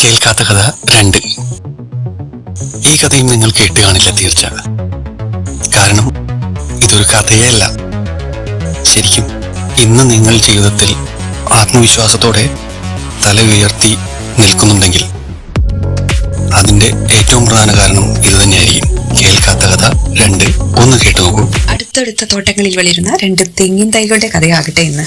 കേൾക്കാത്ത കഥ 2. ഈ കഥയും നിങ്ങൾ കേട്ട് കാണില്ല തീർച്ച. കാരണം ഇതൊരു കഥയേ അല്ല. ശരിക്കും ഇന്ന് നിങ്ങൾ ജീവിതത്തിൽ ആത്മവിശ്വാസത്തോടെ തല ഉയർത്തി നിൽക്കുന്നുണ്ടെങ്കിൽ അതിന്റെ ഏറ്റവും പ്രധാന കാരണം ഇത് തന്നെയായിരിക്കും. കേൾക്കാത്ത കഥ 2 ഒന്ന് കേട്ടു നോക്കൂ. അടുത്തടുത്ത തോട്ടങ്ങളിൽ വളരുന്ന 2 തെങ്ങിൻ തൈകളുടെ കഥയാകട്ടെ ഇന്ന്.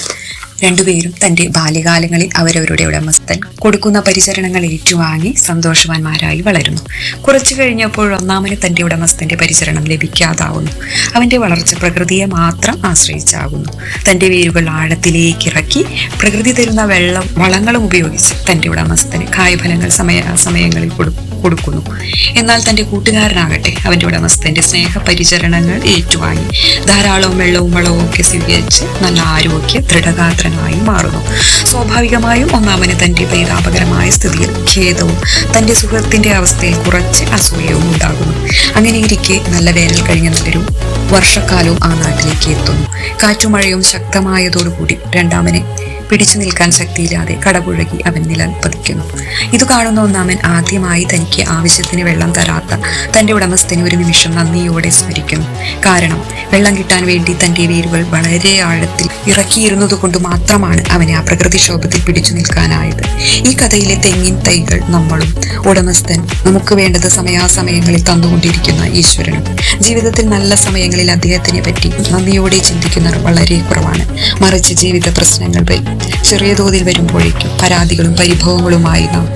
രണ്ടുപേരും തന്റെ ബാല്യകാലങ്ങളിൽ അവരവരുടെ ഉടമസ്ഥൻ കൊടുക്കുന്ന പരിചരണങ്ങൾ ഏറ്റുവാങ്ങി സന്തോഷവാന്മാരായി വളരുന്നു. കുറച്ചു കഴിഞ്ഞപ്പോൾ ഒന്നാമന് തന്റെ ഉടമസ്ഥന്റെ പരിചരണം ലഭിക്കാതാവുന്നു. അവന്റെ വളർച്ച പ്രകൃതിയെ മാത്രം ആശ്രയിച്ചാകുന്നു. തന്റെ വേരുകൾ ആഴത്തിലേക്ക് ഇറക്കി പ്രകൃതി തരുന്ന വളങ്ങളും ഉപയോഗിച്ച് തന്റെ ഉടമസ്ഥന് കായ്ഫലങ്ങൾ സമയങ്ങളിൽ കൊടുക്കുന്നു. എന്നാൽ തന്റെ കൂട്ടുകാരനാകട്ടെ അവന്റെ ഉടമസ്ഥന്റെ സ്നേഹപരിചരണങ്ങൾ ഏറ്റുവാങ്ങി ധാരാളം വെള്ളവും വളവും ഒക്കെ സ്വീകരിച്ച് നല്ല ആരോഗ്യ ദൃഢഗാത്രനായി മാറുന്നു. സ്വാഭാവികമായും ഒന്നാമന് തന്റെ പരിതാപകരമായ സ്ഥിതിയിൽ ഖേദവും തന്റെ സുഹൃത്തിന്റെ അവസ്ഥയിൽ കുറച്ച് അസൂയവും ഉണ്ടാകുന്നു. അങ്ങനെയിരിക്കെ നല്ല വേനൽ കഴിഞ്ഞ നല്ലൊരു വർഷക്കാലവും ആ നാട്ടിലേക്ക് എത്തുന്നു. കാറ്റും മഴയും ശക്തമായതോടുകൂടി രണ്ടാമനെ പിടിച്ചു നിൽക്കാൻ ശക്തിയില്ലാതെ കടപുഴകി അവൻ നിലം പതിക്കുന്നു. ഇത് കാണുന്ന ഒന്നാമൻ ആദ്യമായി തനിക്ക് ആവശ്യത്തിന് വെള്ളം തരാത്ത തന്റെ ഉടമസ്ഥനെ ഒരു നിമിഷം നന്ദിയോടെ സ്മരിക്കുന്നു. കാരണം വെള്ളം കിട്ടാൻ വേണ്ടി തന്റെ വേരുകൾ വളരെ ആഴത്തിൽ ഇറക്കിയിരുന്നത് കൊണ്ട് മാത്രമാണ് അവനെ ആ പ്രകൃതിക്ഷോഭത്തിൽ പിടിച്ചു നിൽക്കാനായത്. ഈ കഥയിലെ തെങ്ങിൻ തൈകൾ നമ്മളും ഉടമസ്ഥൻ നമുക്ക് വേണ്ടത് സമയാസമയങ്ങളിൽ തന്നുകൊണ്ടിരിക്കുന്ന ഈശ്വരനും. ജീവിതത്തിൽ നല്ല സമയങ്ങളിൽ അദ്ദേഹത്തിനെ പറ്റി നന്ദിയോടെ ചിന്തിക്കുന്നവർ വളരെ കുറവാണ്. മറിച്ച് ജീവിത പ്രശ്നങ്ങൾ ചെറിയ തോതിൽ വരുമ്പോഴേക്കും പരാതികളും പരിഭവങ്ങളുമായി നാം.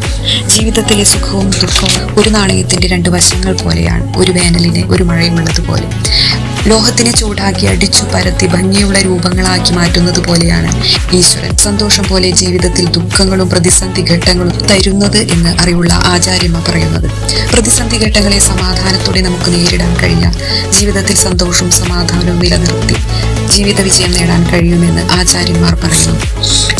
ജീവിതത്തിലെ സുഖവും ദുഃഖവും ഒരു നാണയത്തിന്റെ 2 വശങ്ങൾ പോലെയാണ്. ഒരു വേനലിനെ ഒരു മഴയുള്ളതുപോലെ ലോഹത്തിനെ ചൂടാക്കി അടിച്ചു പരത്തി ഭംഗിയുള്ള രൂപങ്ങളാക്കി മാറ്റുന്നത് പോലെയാണ് ഈശ്വരൻ സന്തോഷം പോലെ ജീവിതത്തിൽ ദുഃഖങ്ങളും പ്രതിസന്ധി ഘട്ടങ്ങളും തരുന്നത് എന്ന് അറിവുള്ള ആചാര്യമ്മ പറയുന്നത്. പ്രതിസന്ധി ഘട്ടങ്ങളെ സമാധാനത്തോടെ നമുക്ക് നേരിടാൻ കഴിഞ്ഞാൽ ജീവിതത്തിൽ സന്തോഷവും സമാധാനവും നിലനിർത്തി ജീവിത വിജയം നേടാൻ കഴിയുമെന്ന് ആചാര്യന്മാർ പറയുന്നു.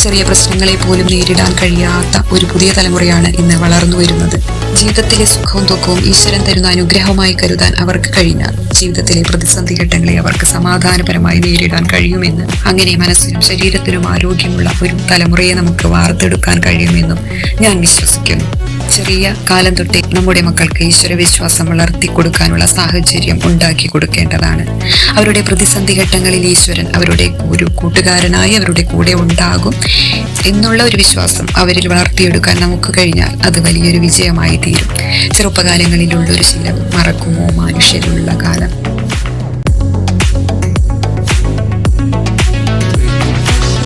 ചെറിയ പ്രശ്നങ്ങളെ പോലും നേരിടാൻ കഴിയാത്ത ഒരു പുതിയ തലമുറയാണ് ഇന്ന് വളർന്നു വരുന്നത്. ജീവിതത്തിലെ സുഖവും ദുഃഖവും ഈശ്വരൻ തരുന്ന അനുഗ്രഹമായി കരുതാൻ അവർക്ക് കഴിഞ്ഞാൽ ജീവിതത്തിലെ പ്രതിസന്ധി ഘട്ടങ്ങളെ അവർക്ക് സമാധാനപരമായി നേരിടാൻ കഴിയുമെന്ന്, അങ്ങനെ മനസ്സിനും ശരീരത്തിനും ആരോഗ്യമുള്ള ഒരു തലമുറയെ നമുക്ക് വാർത്തെടുക്കാൻ കഴിയുമെന്നും ഞാൻ വിശ്വസിക്കുന്നു. ചെറിയ കാലം തൊട്ടേ നമ്മുടെ മക്കൾക്ക് ഈശ്വര വിശ്വാസം വളർത്തി കൊടുക്കാനുള്ള സാഹചര്യം ഉണ്ടാക്കി കൊടുക്കേണ്ടതാണ്. അവരുടെ പ്രതിസന്ധി ഘട്ടങ്ങളിൽ ഈശ്വരൻ അവരുടെ ഒരു കൂട്ടുകാരനായി അവരുടെ കൂടെ ഉണ്ടാകും എന്നുള്ള ഒരു വിശ്വാസം അവരിൽ വളർത്തിയെടുക്കാൻ നമുക്ക് കഴിഞ്ഞാൽ അത് വലിയൊരു വിജയമായി തീരും. ചെറുപ്പകാലങ്ങളിലുള്ള ഒരു ശീലം മറക്കുമോ മനുഷ്യരുള്ള കാലം.